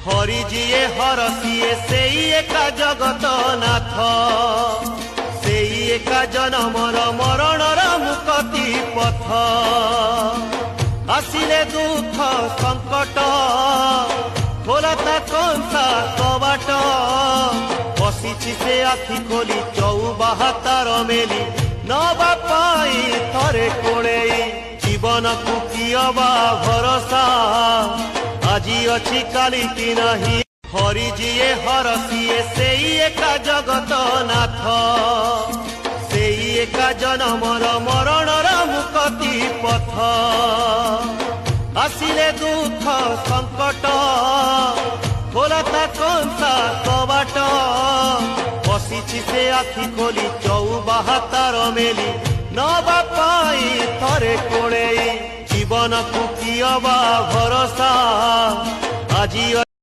हरि जिए हर सिए सेई एका जगत नाथ सेई एका जनमर मरणर मुक्ति पथ आसिले दुख संकट खोलता कंसा कबाट बसिछि से आखि खोली चौबाहा तार मेली नवा पाई थरे कोड़े जीवन को कियबा भरोसा আজি অছি কালি কি নাহি হরি জিয়ে হর সিয়ে সেই একা জগত নাথ সেই একা জনমর মরণর মুক্তি পথ আসিলে দুঃখ সংকট খোলতা কংসা কबाट বসিছি সে আখি খোলি চৌবাহা তার মেলি নবা পাই থরে কোড়ে जीवन को कियबा भरोसा আজি